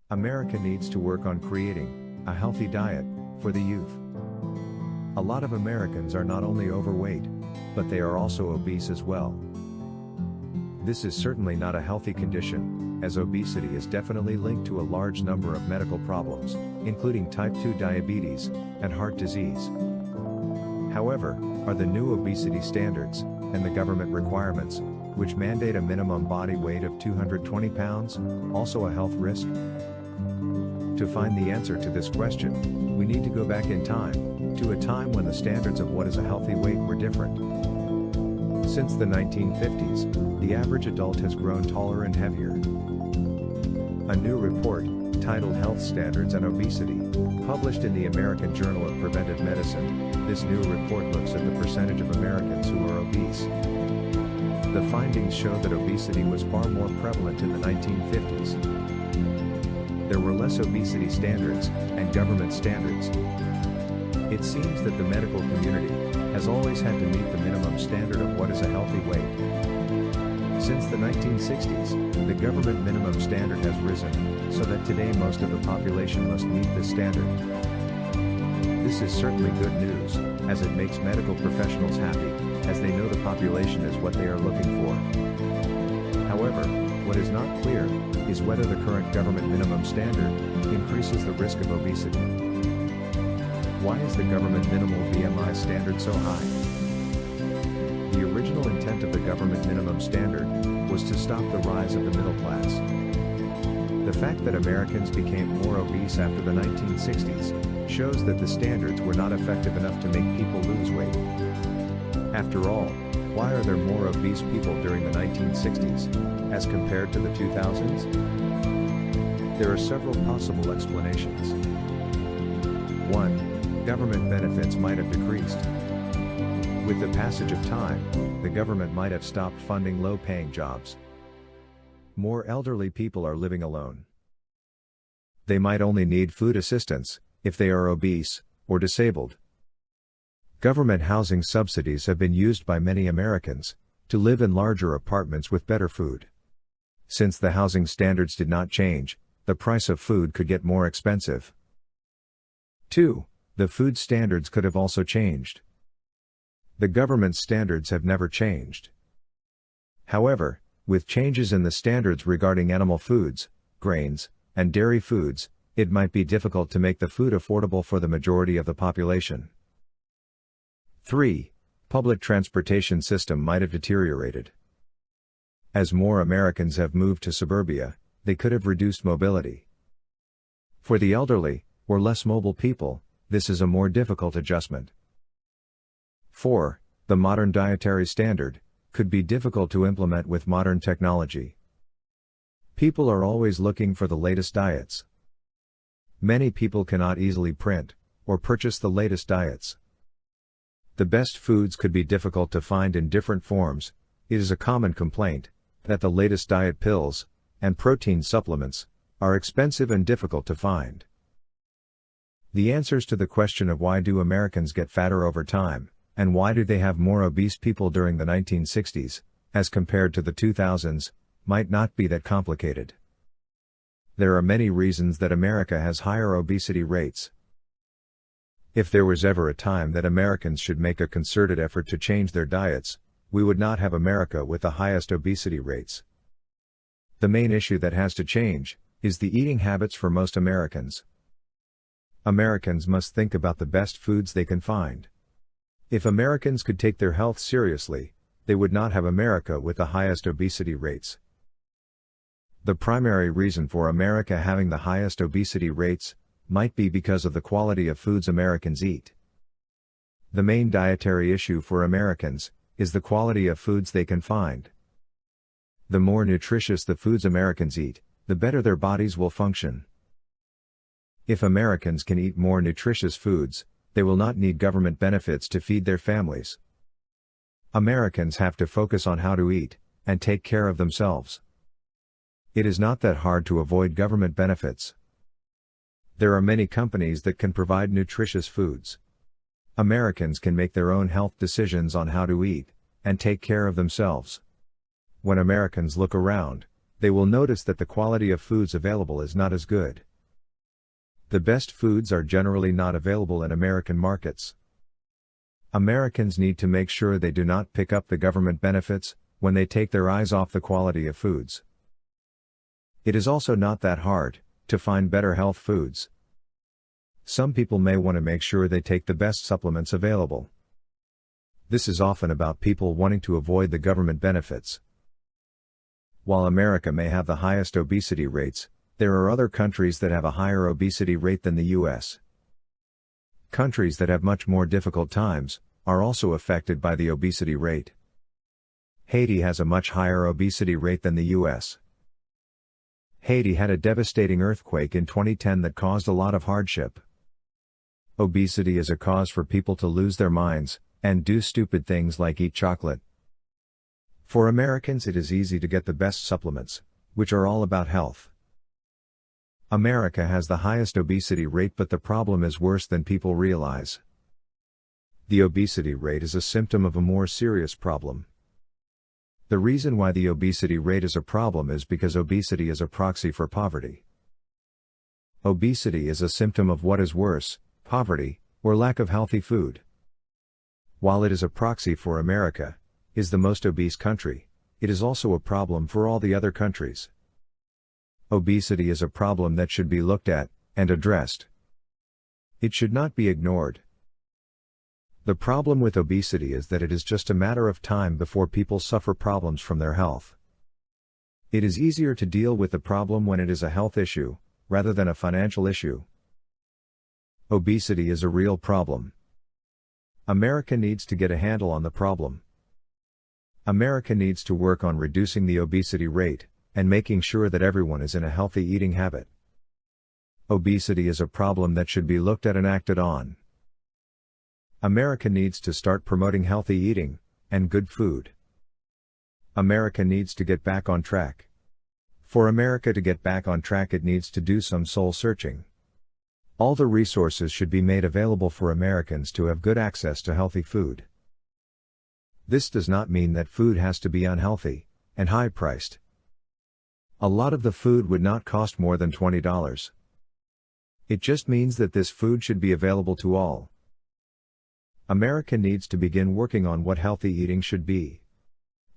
America needs to work on creating a healthy diet for the youth. A lot of Americans are not only overweight, but they are also obese as well. This is certainly not a healthy condition, as obesity is definitely linked to a large number of medical problems, including type 2 diabetes and heart disease. However, are the new obesity standards and the government requirements, which mandate a minimum body weight of 220 pounds, also a health risk? To find the answer to this question, we need to go back in time, to a time when the standards of what is a healthy weight were different. Since the 1950s, the average adult has grown taller and heavier. A new report, titled Health Standards and Obesity, published in the American Journal of Preventive Medicine, this new report looks at the percentage of Americans who are obese. The findings show that obesity was far more prevalent in the 1950s. There were less obesity standards and government standards. It seems that the medical community has always had to meet the minimum standard of what is a healthy weight. Since the 1960s, the government minimum standard has risen, so that today most of the population must meet this standard. This is certainly good news, as it makes medical professionals happy, as they know the population is what they are looking for. However, what is not clear is whether the current government minimum standard increases the risk of obesity. Why is the government minimal BMI standard so high? The original intent of the government minimum standard was to stop the rise of the middle class. The fact that Americans became more obese after the 1960s shows that the standards were not effective enough to make people lose weight. After all, why are there more obese people during the 1960s, as compared to the 2000s? There are several possible explanations. 1. Government benefits might have decreased. With the passage of time, the government might have stopped funding low-paying jobs. More elderly people are living alone. They might only need food assistance, if they are obese, or disabled. Government housing subsidies have been used by many Americans to live in larger apartments with better food. Since the housing standards did not change, the price of food could get more expensive. 2. The food standards could have also changed. The government standards have never changed. However, with changes in the standards regarding animal foods, grains, and dairy foods, it might be difficult to make the food affordable for the majority of the population. 3. Public transportation system might have deteriorated. As more Americans have moved to suburbia, they could have reduced mobility. For the elderly, or less mobile people, this is a more difficult adjustment. 4. The modern dietary standard could be difficult to implement with modern technology. People are always looking for the latest diets. Many people cannot easily print or purchase the latest diets. The best foods could be difficult to find in different forms. It is a common complaint that the latest diet pills and protein supplements are expensive and difficult to find. The answers to the question of why do Americans get fatter over time, and why do they have more obese people during the 1960s, as compared to the 2000s, might not be that complicated. There are many reasons that America has higher obesity rates. If there was ever a time that Americans should make a concerted effort to change their diets, we would not have America with the highest obesity rates. The main issue that has to change is the eating habits for most Americans. Americans must think about the best foods they can find. If Americans could take their health seriously, they would not have America with the highest obesity rates. The primary reason for America having the highest obesity rates might be because of the quality of foods Americans eat. The main dietary issue for Americans is the quality of foods they can find. The more nutritious the foods Americans eat, the better their bodies will function. If Americans can eat more nutritious foods, they will not need government benefits to feed their families. Americans have to focus on how to eat and take care of themselves. It is not that hard to avoid government benefits. There are many companies that can provide nutritious foods. Americans can make their own health decisions on how to eat and take care of themselves. When Americans look around, They will notice that the quality of foods available is not as good. The best foods are generally not available in American markets. Americans need to make sure they do not pick up the government benefits when they take their eyes off the quality of foods. It is also not that hard to find better health foods. Some people may want to make sure they take the best supplements available. This is often about people wanting to avoid the government benefits. While America may have the highest obesity rates, there are other countries that have a higher obesity rate than the US. Countries that have much more difficult times are also affected by the obesity rate. Haiti has a much higher obesity rate than the US. Haiti had a devastating earthquake in 2010 that caused a lot of hardship. Obesity is a cause for people to lose their minds and do stupid things like eat chocolate. For Americans, it is easy to get the best supplements, which are all about health. America has the highest obesity rate, but the problem is worse than people realize. The obesity rate is a symptom of a more serious problem. The reason why the obesity rate is a problem is because obesity is a proxy for poverty. Obesity is a symptom of what is worse, poverty, or lack of healthy food. While it is a proxy for America, is the most obese country, it is also a problem for all the other countries. Obesity is a problem that should be looked at and addressed. It should not be ignored. The problem with obesity is that it is just a matter of time before people suffer problems from their health. It is easier to deal with the problem when it is a health issue, rather than a financial issue. Obesity is a real problem. America needs to get a handle on the problem. America needs to work on reducing the obesity rate and making sure that everyone is in a healthy eating habit. Obesity is a problem that should be looked at and acted on. America needs to start promoting healthy eating and good food. America needs to get back on track. For America to get back on track, it needs to do some soul searching. All the resources should be made available for Americans to have good access to healthy food. This does not mean that food has to be unhealthy and high-priced. A lot of the food would not cost more than $20. It just means that this food should be available to all. America needs to begin working on what healthy eating should be.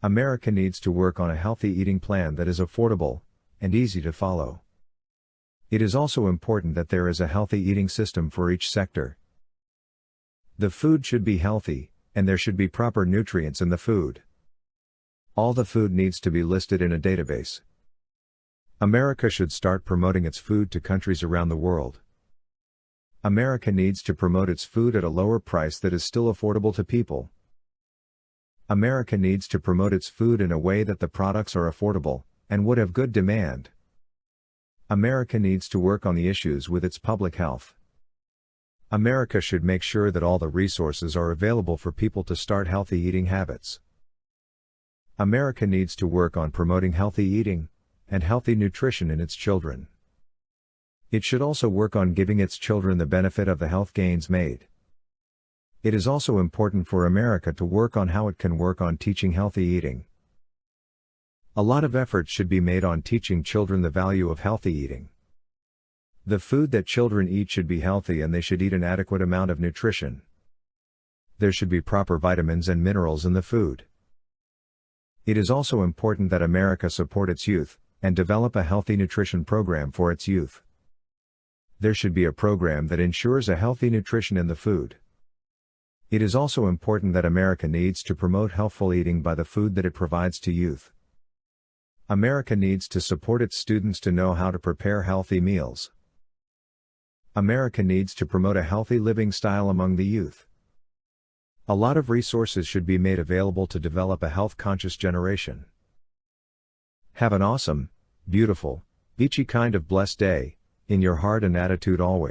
America needs to work on a healthy eating plan that is affordable and easy to follow. It is also important that there is a healthy eating system for each sector. The food should be healthy, and there should be proper nutrients in the food. All the food needs to be listed in a database. America should start promoting its food to countries around the world. America needs to promote its food at a lower price that is still affordable to people. America needs to promote its food in a way that the products are affordable and would have good demand. America needs to work on the issues with its public health. America should make sure that all the resources are available for people to start healthy eating habits. America needs to work on promoting healthy eating and healthy nutrition in its children. It should also work on giving its children the benefit of the health gains made. It is also important for America to work on how it can work on teaching healthy eating. A lot of effort should be made on teaching children the value of healthy eating. The food that children eat should be healthy, and they should eat an adequate amount of nutrition. There should be proper vitamins and minerals in the food. It is also important that America support its youth and develop a healthy nutrition program for its youth. There should be a program that ensures a healthy nutrition in the food. It is also important that America needs to promote healthful eating by the food that it provides to youth. America needs to support its students to know how to prepare healthy meals. America needs to promote a healthy living style among the youth. A lot of resources should be made available to develop a health-conscious generation. Have an awesome, beautiful, beachy kind of blessed day, in your heart and attitude always.